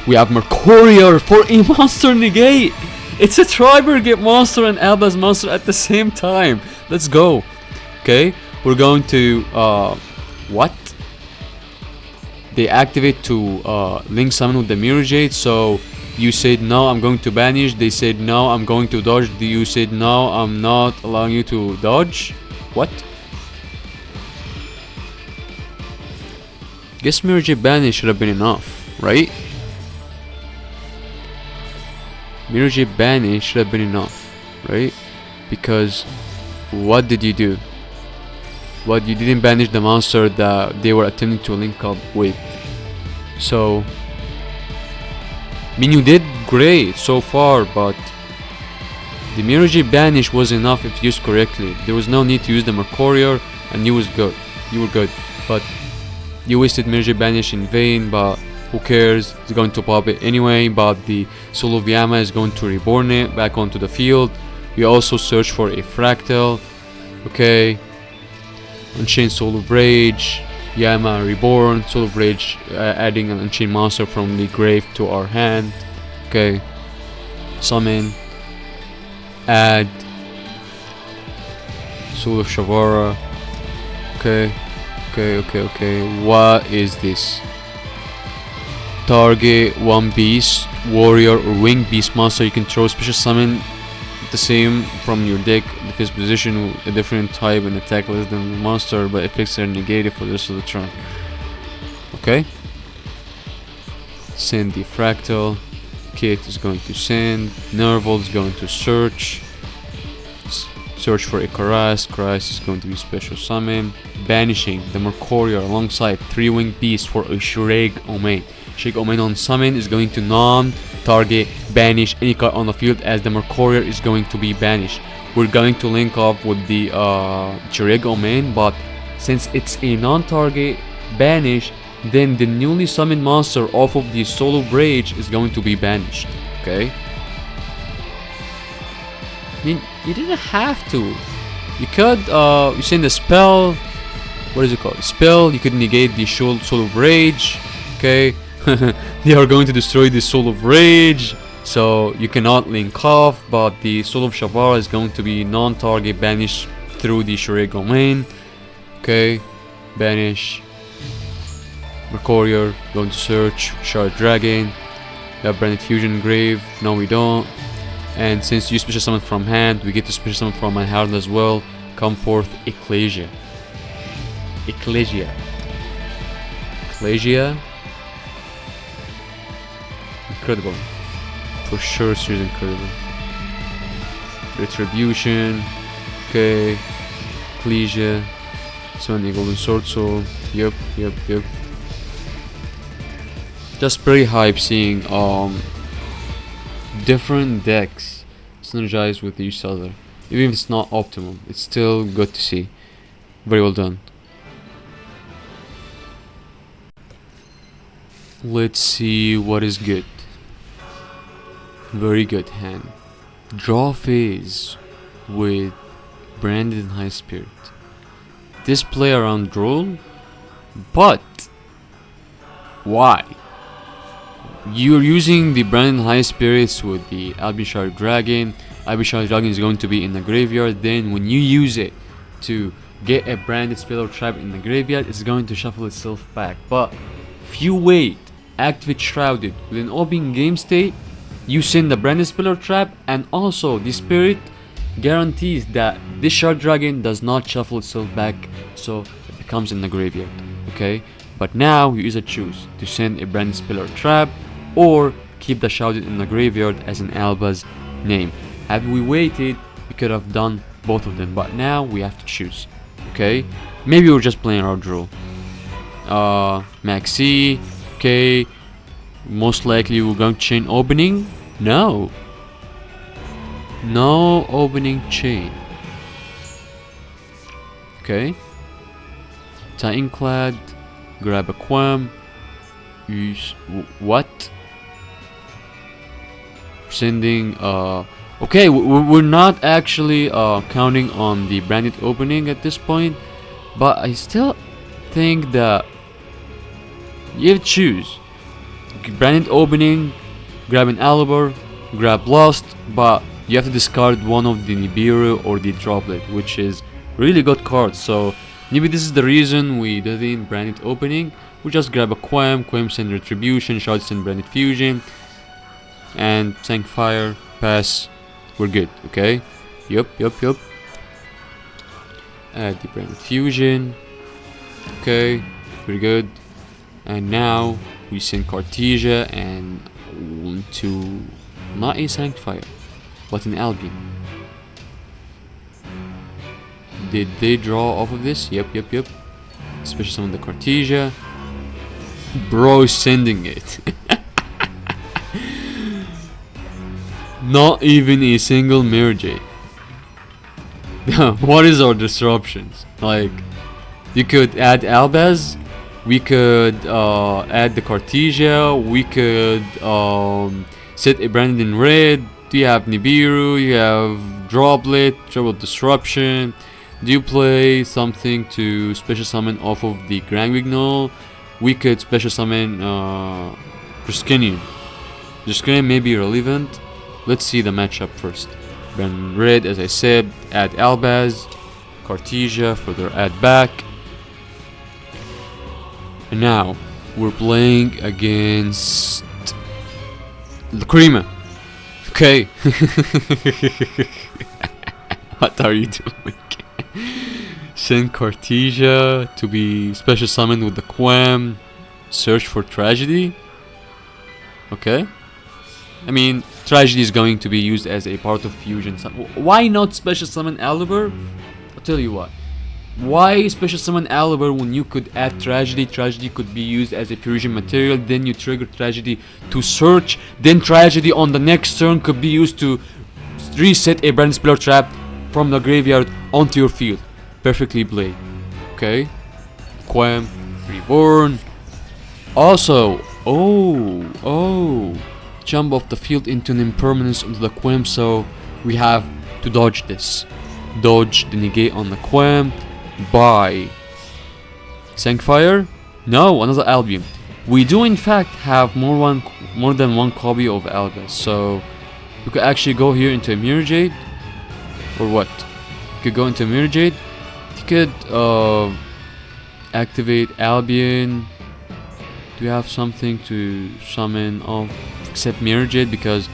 We have Mercurier for a monster negate. It's a Tri-Brigade monster and Alba's monster at the same time. Let's go. Okay, we're going to what? They activate to link summon with the Mirror Jade. So you said no, I'm going to banish. They said no, I'm going to dodge. You said no, I'm not allowing you to dodge. What? Guess Mirror Jade banish should have been enough, right? Mirror Jade banish should have been enough, right? Because what did you do? What, you didn't banish the monster that they were attempting to link up with. So I mean, you did great so far, but the Mirror Jade banish was enough if used correctly. There was no need to use the Mercurier, and you was good. You were good, but you wasted Mirror Jade banish in vain. But who cares? It's going to pop it anyway. But the Soul of Yama is going to reborn it back onto the field. We also search for a fractal. Okay. Unchained Soul of Rage. Yama Reborn. Soul of Rage, adding an Unchained monster from the grave to our hand. Okay. Summon. Add Soul of Shavara. Okay. What is this? Target one beast, warrior or winged beast monster. You can throw special summon the same from your deck if its position with a different type and attack less than the monster, but effects are negated for the rest of the turn. Okay. Send the fractal. Kit is going to send. Nerval is going to search. Search for a Karas. Karas is going to be special summon. Banishing the Mercurial alongside 3 winged beasts for a Shureg Omen. Shureg Omen on summon is going to non-target banish any card on the field, as the Mercurial is going to be banished. We're going to link up with the Shureg Omen, but since it's a non-target banish, then the newly summoned monster off of the Soul of Rage is going to be banished. Okay. I mean, you didn't have to. You could you send a spell. What is it called? Spell. You could negate the Soul of Rage. Okay. They are going to destroy the Soul of Rage, so you cannot link off. But the Soul of Shavara is going to be non-target banished through the Shureg Omen. Okay. Banish. Mercurial. Going to search. Shard Dragon. We have Branded Fusion Grave. No, we don't. And since you special summon from hand, we get to special summon from my hand as well. Come forth, Ecclesia. Incredible. For sure, she's incredible. Retribution. Okay. Ecclesia. Summon a Golden Sword Soul. Yep. Just pretty hype seeing different decks synergize with each other. Even if it's not optimal, it's still good to see. Very well done. Let's see what is good. Very good hand. Draw phase with Branded and High Spirit. This play around Duel, but why? You're using the Branded High Spirits with the Albishar Dragon. Albishar Dragon is going to be in the graveyard. Then when you use it to get a branded spell or trap in the graveyard, it's going to shuffle itself back. But if you wait, activate Shrouded with an open game state, you send the branded spell or trap, and also the spirit guarantees that this Shard Dragon does not shuffle itself back, so it becomes in the graveyard. Okay, but now you either choose to send a branded spell or trap, or keep the Shrouded in the graveyard as an Alba's name. Had we waited, we could have done both of them, but now we have to choose. Okay, maybe we're just playing our Duel. Maxi. Okay, most likely we're going to chain opening. No opening chain. Okay, Titanclad. Grab a Quam. What? Sending okay, we're not actually counting on the branded opening at this point, but I still think that you have to choose. Branded opening, grab an Aluber, grab Lost, but you have to discard one of the Nibiru or the Droplet, which is really good cards. So maybe this is the reason we didn't branded opening. We just grab a Quam send Retribution, Shard send Branded Fusion, and Tank Fire, pass. We're good. Okay. Yup. Add the Branded Fusion. Okay, pretty good. And now we send Cartesia and to not a Sanctifier, but an Albion. Did they draw off of this? Yep. Especially some of the Cartesia. Bro is sending it. Not even a single Mirror Jade. What is our disruptions? Like, you could add Albaz, we could add the Cartesia, we could set a Branded in red. You have Nibiru, you have droplet, triple disruption. Do you play something to special summon off of the Grand Wignall? We could special summon Briskinian. Briskinian may be relevant. Let's see the matchup first. Ban red, as I said, add Albaz, Cartesia, further add back. And now we're playing against Lacrima. Okay. What are you doing? Send Cartesia to be special summoned with the Quam. Search for Tragedy. Okay. I mean, Tragedy is going to be used as a part of fusion. Why not special summon Aluber? I'll tell you what. Why special summon Aluber when you could add Tragedy? Tragedy could be used as a fusion material. Then you trigger Tragedy to search. Then Tragedy on the next turn could be used to reset a Brand Spiller Trap from the graveyard onto your field. Perfectly played. Okay. Quam. Reborn. Also. Oh. Jump off the field into an impermanence onto the Quam. So we have to dodge this. Dodge the negate on the Quam. By Sancfire? No, another Albion. We do in fact have more than one copy of Albaz, so we could actually go here into a Mirror Jade. Or what? You could go into Mirror Jade. You could activate Albion. Do you have something to summon off except Mirror Jade? Because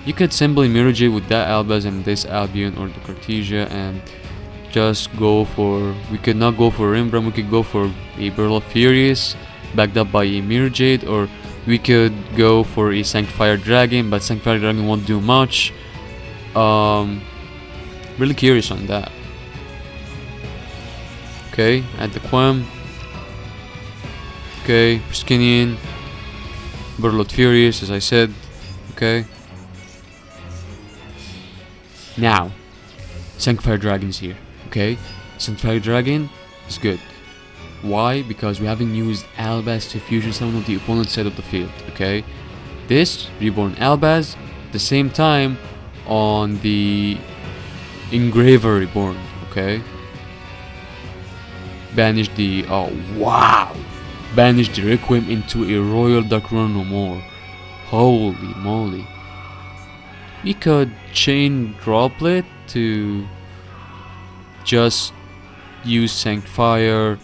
you could simply Mirror Jade with that Albaz and this Albion or the Cartesia and just go for, we could not go for Rimbram, we could go for a Burl of Furious backed up by a Mirror Jade, or we could go for a Sanctifier Dragon, but Sanctifier Dragon won't do much. Really curious on that. Okay, add the Quam. Okay, Briskinian, Burl of Furious, as I said. Okay. Now, Sanctifier Dragon's here. Okay, Sanctifier Dragon is good. Why? Because we haven't used Albaz to fusion summon of the opponent's side of the field. Okay, this Reborn Albaz, the same time on the Engraver Reborn. Okay, banish the banish the Requiem into a Royal Darkroom no more. Holy moly! We could chain Droplet to just use Sanctifier,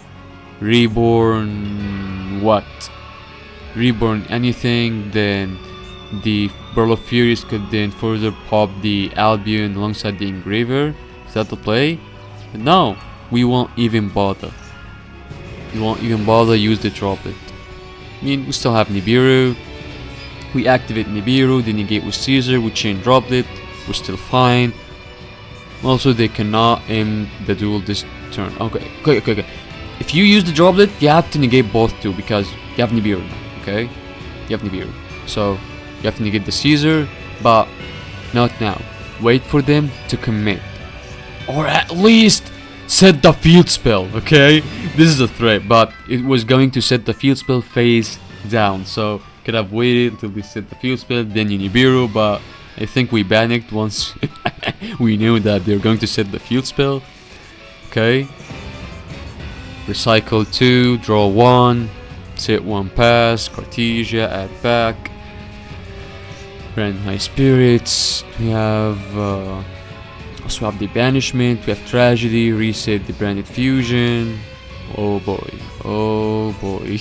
Reborn, Reborn anything, then the Burl of Furious could then further pop the Albion alongside the Engraver. Is that the play? But no, we won't even bother. Use the Droplet. I mean, we still have Nibiru. We activate Nibiru, then negate with Caesar, we chain Droplet, we're still fine. Also, they cannot aim the duel this turn. Okay. If you use the Droplet, you have to negate both too, because you have Nibiru now, okay? You have Nibiru. So, you have to negate the Caesar, but not now. Wait for them to commit. Or at least set the field spell, okay? This is a threat, but it was going to set the field spell face down, so could have waited until we set the field spell, then you Nibiru, but I think we panicked once we knew that they're going to set the field spell. Okay. Recycle 2, draw 1, set 1 pass, Cartesia, add back. Brand High Spirits, we have also have the Banishment, we have Tragedy, reset the Branded Fusion. Oh boy, oh boy.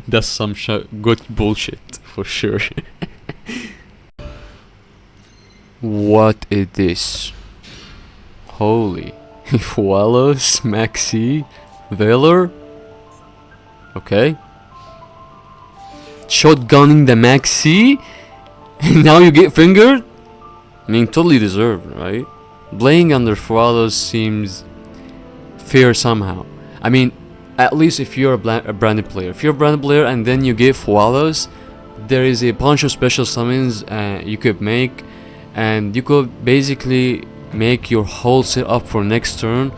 That's some good bullshit for sure. What is this? Holy. Wallace, Maxi, Valor. Okay. Shotgunning the Maxi. Now you get fingered? I mean, totally deserved, right? Playing under Fualos seems fair somehow. I mean, at least if you're a branded player. If you're a branded player and then you get Fualos, there is a bunch of special summons you could make, and you could basically make your whole setup for next turn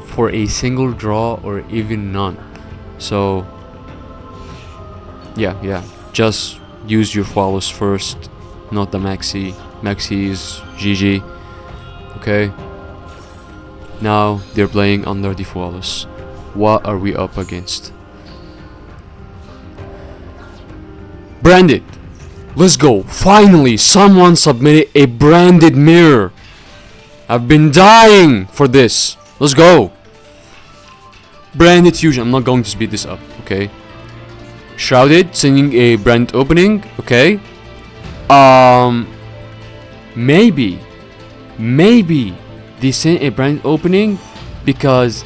for a single draw or even none. So yeah, just use your Fualos first. not the Maxi. Maxi is GG. Okay. Now they're playing under the flawless. What are we up against? Branded. Let's go. Finally, someone submitted a branded mirror. I've been dying for this. Let's go. Branded fusion. I'm not going to speed this up. Okay. Shrouded sending a brand opening. Okay. Maybe they sent a brand opening because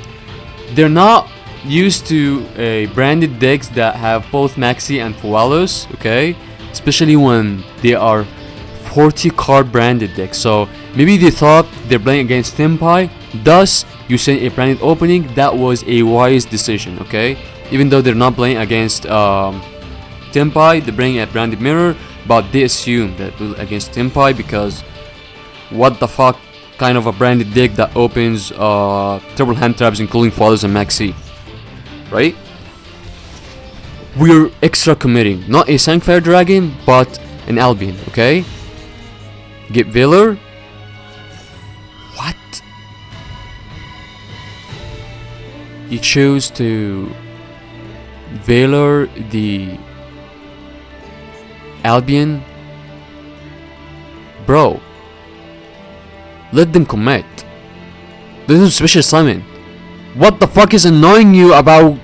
they're not used to a branded decks that have both Maxi and Fualos, okay? Especially when they are 40 card branded decks. So maybe they thought they're playing against Tempai, thus you send a branded opening. That was a wise decision, okay? Even though they're not playing against Tempai, they're playing a branded mirror, but they assume that against Tempai because what the fuck kind of a branded deck that opens triple hand traps including Fualos and Maxi, right? We're extra committing, not a Sancfire Dragon, but an Albion, okay? Get Valor. What? You chose to Valor the Albion? Bro, let them commit. Let them special summon. What the fuck is annoying you about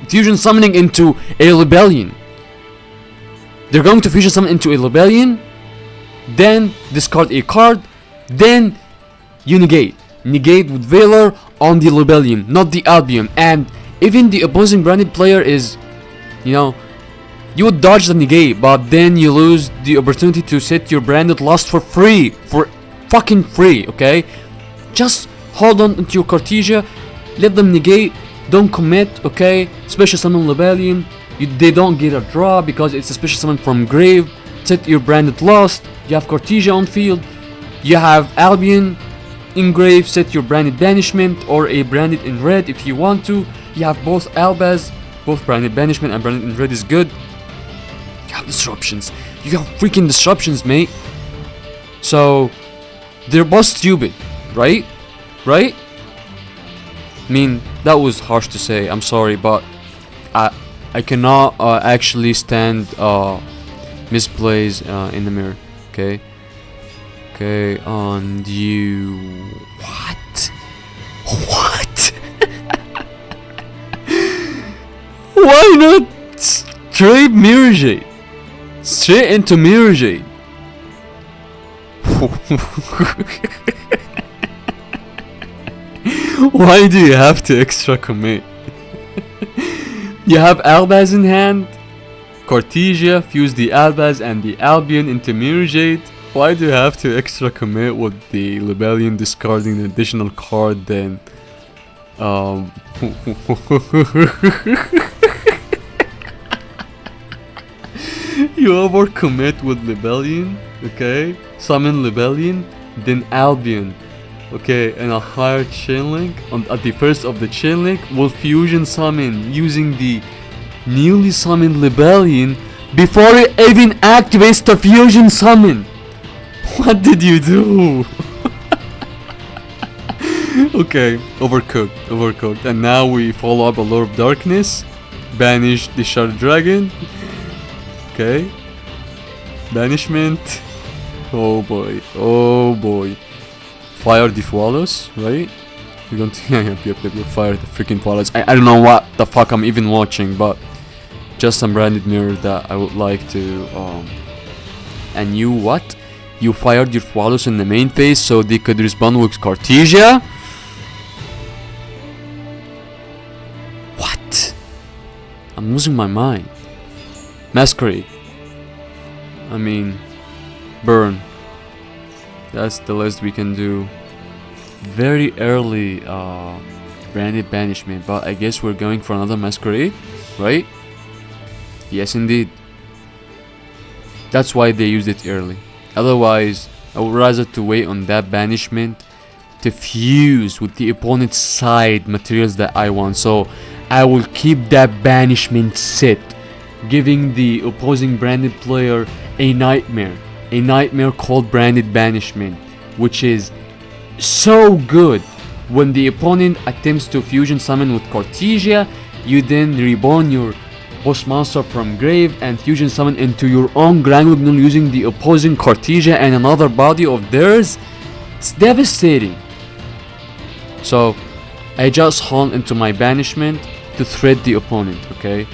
fusion summoning into a Rebellion? They're going to fusion summon into a Rebellion, then discard a card, then you negate with Valor on the Rebellion, not the Albion. And even the opposing branded player is, you know, you would dodge the negate, but then you lose the opportunity to set your branded lost for free, for fucking free, okay? Just hold on to your Cartesia, let them negate, don't commit, okay? Special summon Rebellion, they don't get a draw because it's a special summon from grave. Set your branded lost, you have Cartesia on field, you have Albion in grave, set your branded banishment or a branded in red if you want to. You have both Albaz, both branded banishment and branded in red is good. You have disruptions, you have freaking disruptions, mate. So they're both stupid, right? I mean, that was harsh to say, I'm sorry, but I cannot actually stand misplays in the mirror, okay? Okay, on you... What? Why not straight Mirror Jade? Straight into Mirror Jade. Why do you have to extra commit? You have Albaz in hand, Cartesia, fuse the Albaz and the Albion into Mirror Jade. Why do you have to extra commit with the Rebellion discarding an additional card then? You overcommit with Rebellion, okay? Summon Rebellion, then Albion, okay? And a higher chain link at the first of the chain link will fusion summon using the newly summoned Rebellion before it even activates the fusion summon. What did you do? Okay, overcooked. And now we follow up a Lord of Darkness, banish the Shard Dragon. Okay, banishment. Oh boy. Fire the Flawless, right? We're going to yep, fire the freaking Flawless. I don't know what the fuck I'm even watching, but just some branded mirror that I would like to and you what? You fired your Flawless in the main phase so they could respond with Cartesia? What? I'm losing my mind. Masquerade. I mean, burn. That's the least we can do. Very early branded banishment, but I guess we're going for another Masquerade, right? Yes indeed. That's why they used it early. Otherwise, I would rather to wait on that banishment to fuse with the opponent's side materials that I want. So I will keep that banishment set, giving the opposing branded player a nightmare. a nightmare called Branded Banishment, which is so good. When the opponent attempts to fusion summon with Cartesia, you then reborn your boss monster from grave and fusion summon into your own Grand Wignall using the opposing Cartesia and another body of theirs. It's devastating. So I just haul into my banishment to thread the opponent, okay?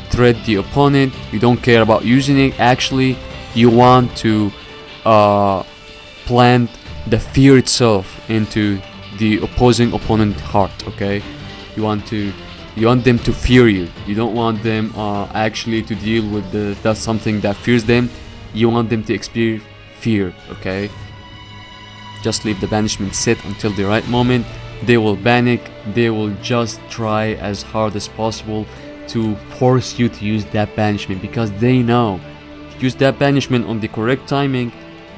Thread the opponent. You don't care about using it. Actually, you want to plant the fear itself into the opposing opponent heart, okay? You want them to fear you. You don't want them actually to deal with that's something that fears them. You want them to experience fear, okay? Just leave the banishment set until the right moment. They will panic. They will just try as hard as possible to force you to use that banishment, because they know use that banishment on the correct timing,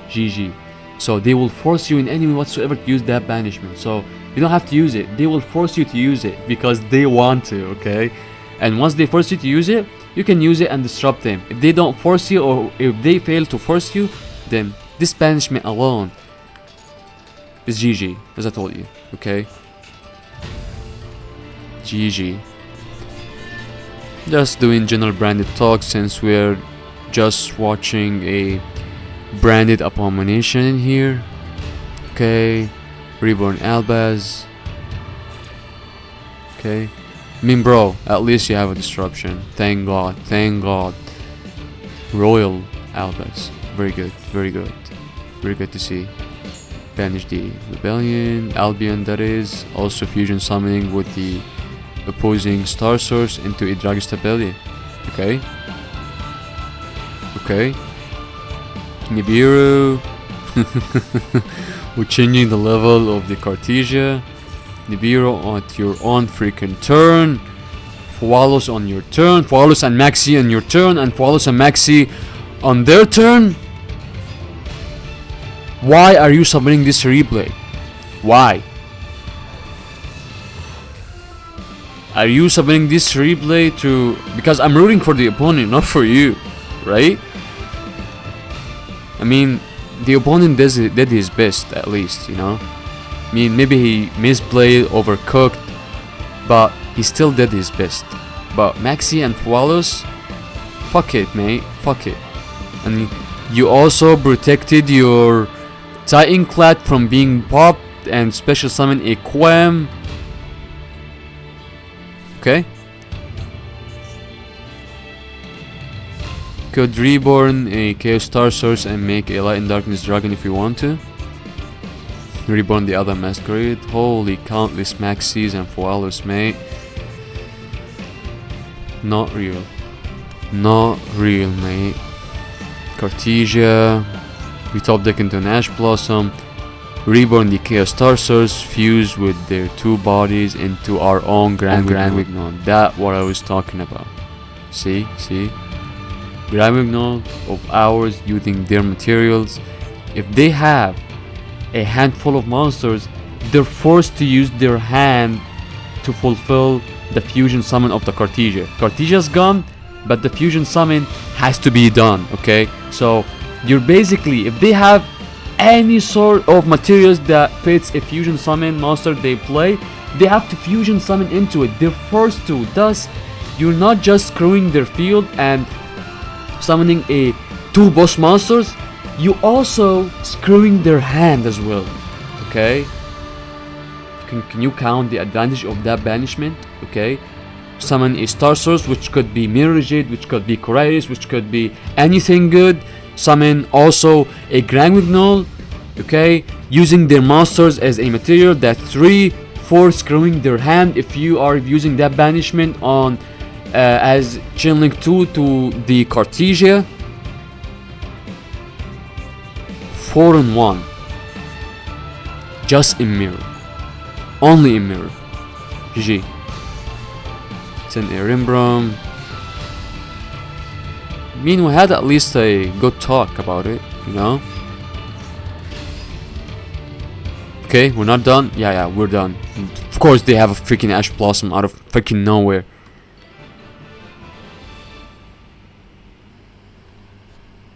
GG. So they will force you in any way whatsoever to use that banishment. So you don't have to use it. They will force you to use it because they want to, okay? And once they force you to use it, you can use it and disrupt them. If they don't force you, or if they fail to force you, then this banishment alone is GG, as I told you, okay? GG. Just doing general branded talk since we're just watching a branded abomination in here. Okay, reborn Albaz. Okay, I mean, bro, at least you have a disruption. Thank God, thank God. Royal Albaz, very good, very good, very good to see. Banish the rebellion, Albion, that is. Also fusion summoning with the opposing star source into a Dragistabelli. Okay. Okay. Nibiru. We're changing the level of the Cartesia. Nibiru at your own freaking turn. Fualos on your turn. Fualos and Maxi on your turn. And Fualos and Maxi on their turn. Why are you submitting this replay? Why? Are you submitting this replay to... Because I'm rooting for the opponent, not for you, right? I mean, the opponent did his best, at least, you know? I mean, maybe he misplayed, overcooked, but he still did his best. But Maxi and Fualos, fuck it, mate, fuck it. And you also protected your Titanclad from being popped and special summon a Quem. Okay. Could reborn a Chaos Star Source and make a Light and Darkness Dragon if you want to. Reborn the other Masquerade. Holy countless Maxis and Fualos, mate. Not real. Not real, mate. Cartesia. We top deck into an Ash Blossom. Reborn the Chaos Star Source, fuse with their two bodies into our own Grand Wignall. That's what I was talking about. See? Grand Wignall of ours using their materials. If they have a handful of monsters, they're forced to use their hand to fulfill the fusion summon of the Cartesia. Cartesia's gone, but the fusion summon has to be done, okay? So you're basically, if they have any sort of materials that fits a fusion summon monster they play, they have to fusion summon into it. They're forced to. Thus, you're not just screwing their field and summoning a two boss monsters, you also screwing their hand as well. Okay? Can you count the advantage of that banishment? Okay? Summon a star source, which could be Mirror Jade, which could be Coriolis, which could be anything good. Summon also a Grand Wignall, okay, using their monsters as a material. That 3/4 screwing their hand if you are using that banishment on as Chain Link 2 to the Cartesia. 4-1 just in mirror, only in mirror. GG. It's an Erimbrum. I mean, we had at least a good talk about it, you know? Okay, we're not done? Yeah, we're done. Of course they have a freaking Ash Blossom out of freaking nowhere.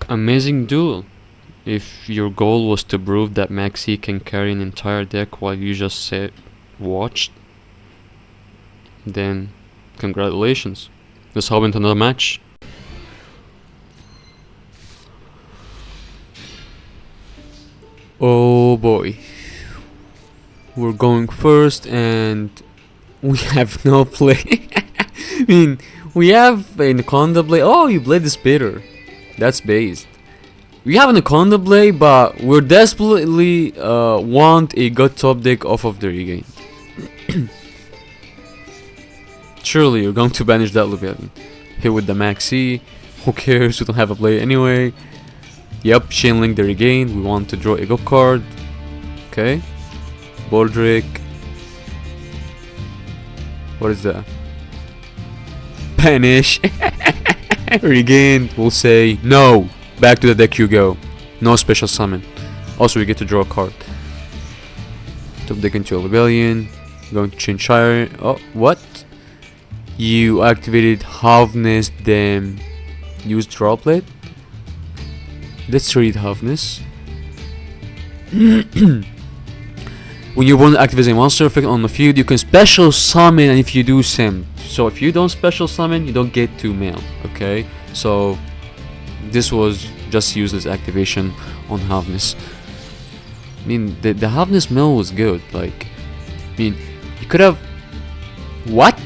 Amazing duel. If your goal was to prove that Maxi can carry an entire deck while you just watched, then congratulations. Let's hop into another match. Oh boy. We're going first and we have no play. I mean, we have an Anaconda Blade. Oh, you played the Spitter. That's based. We have an Anaconda Blade, but we're desperately want a good top deck off of the regain. Surely you're going to banish that Rebellion. Hit with the Maxi. Who cares? We don't have a play anyway. Yep, Chainlink the regain. We want to draw a good card. Okay. Baldric. What is that? Banish. Regain. We'll say no. Back to the deck you go. No special summon. Also, we get to draw a card. Top deck into a Rebellion. Going to change Shire. Oh, what? You activated Halfness, then use Droplet. Let's read Halfness. When your opponent activates a monster effect on the field, you can special summon, and if you do, send. So if you don't special summon, you don't get to mail. Okay, so this was just useless activation on Halfness. I mean, the Halfness mill was good. Like, I mean, you could have. What?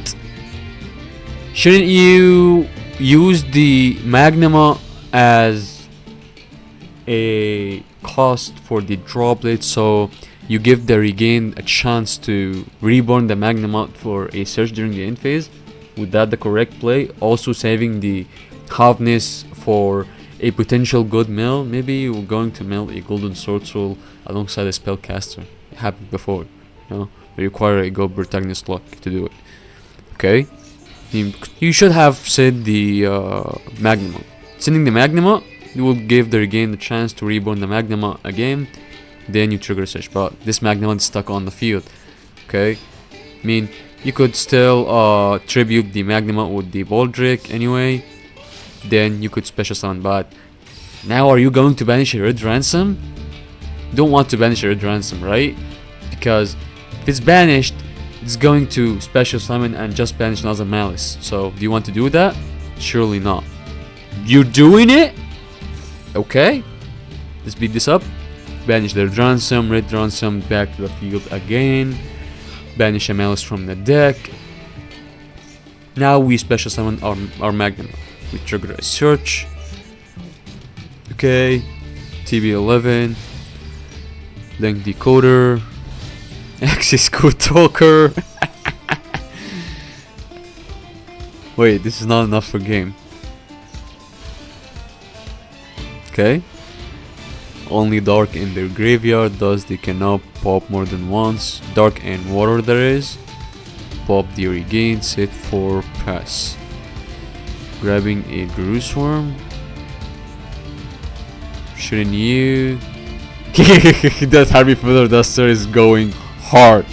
Shouldn't you use the Magnema as a cost for the Droplet, so you give the regain a chance to reborn the Magnema for a search during the end phase? Would that the correct play? Also saving the Halfness for a potential good mill. Maybe you're going to mill a Golden Sword Soul alongside a Spellcaster. It happened before, you know. You require a good protagonist luck to do it. Okay. You should have said the Magnema. Sending the Magnema, you will give the regain the chance to reborn the Magnema again. Then you trigger search. But this Magnema is stuck on the field. Okay. I mean, you could still tribute the Magnema with the Baldric anyway. Then you could special summon. But now, are you going to banish a Red Ransom? You don't want to banish a Red Ransom, right? Because if it's banished, it's going to special summon and just banish another Malice. So, do you want to do that? Surely not. You're doing it? Okay. Let's beat this up. Banish the Red Ransom, back to the field again. Banish a Malice from the deck. Now we special summon our Magnum. We trigger a search. Okay. TB11. Link Decoder. Axis Code Talker. Wait, this is not enough for game. Okay. Only dark in their graveyard, thus they cannot pop more than once. Dark and water there is. Pop the regain, set for pass. Grabbing a Jerusalem. Shouldn't you? That Harvey Feather Duster is going hard.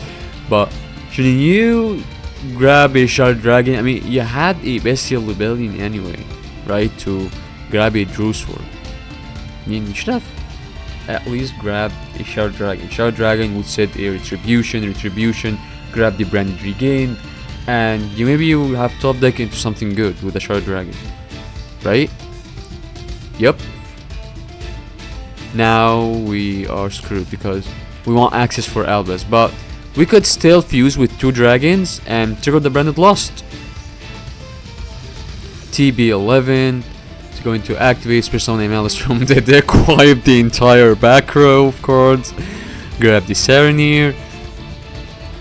But shouldn't you grab a Shard Dragon? I mean, you had a Bestial Rebellion anyway, right? To grab a Jerusalem. I mean, you should have at least grab a Shard Dragon. Shard Dragon would set a retribution, grab the branded regain, and you have top deck into something good with a Shard Dragon, right? Yep. Now we are screwed because we want access for Albus, but we could still fuse with 2 dragons and trigger the branded Lost. TB11 is going to activate special name Alice from the deck, wipe the entire back row of cards, grab the Serenir,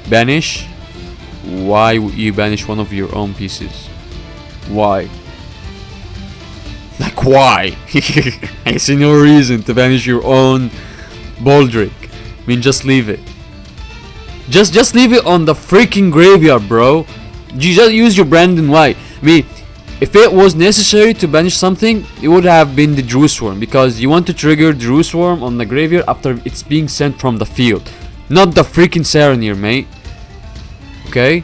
banish. Why would you banish one of your own pieces? Why? Like, why? I see no reason to banish your own Baldric. I mean, just leave it. Just leave it on the freaking graveyard, bro. You just use your Brandon White. I mean, if it was necessary to banish something, it would have been the Jerusalem, because you want to trigger Jerusalem on the graveyard after it's being sent from the field, not the freaking Serenir, mate. Okay.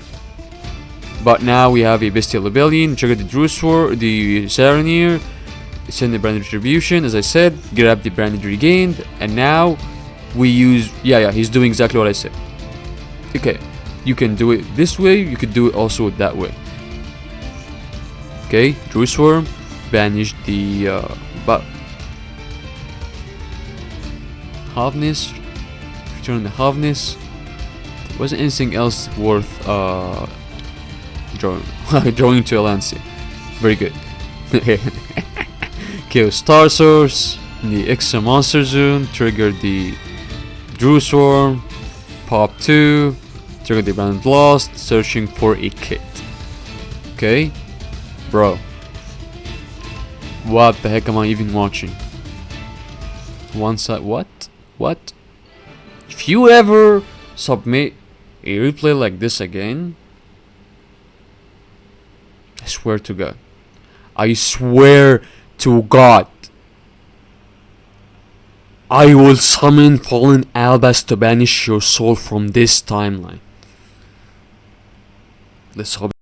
But now we have a Bestial Rebellion, trigger the Jerusalem, the Serenir, send the brand retribution, as I said, grab the brand regained, and now we use, yeah, he's doing exactly what I said. Okay, you can do it this way, you could do it also that way. Okay, Druid Swarm, banish the Halfness, return the Halfness. Wasn't anything else worth drawing to Alansi. Very good. Kill Star Source, the extra monster zone, trigger the Druid Swarm, pop 2, trigger the Abandoned Lost, searching for a kit. Okay, bro, what the heck am I even watching? One side, what? If you ever submit a replay like this again, I swear to God, I swear to God, I will summon Fallen Albas to banish your soul from this timeline. Let's hope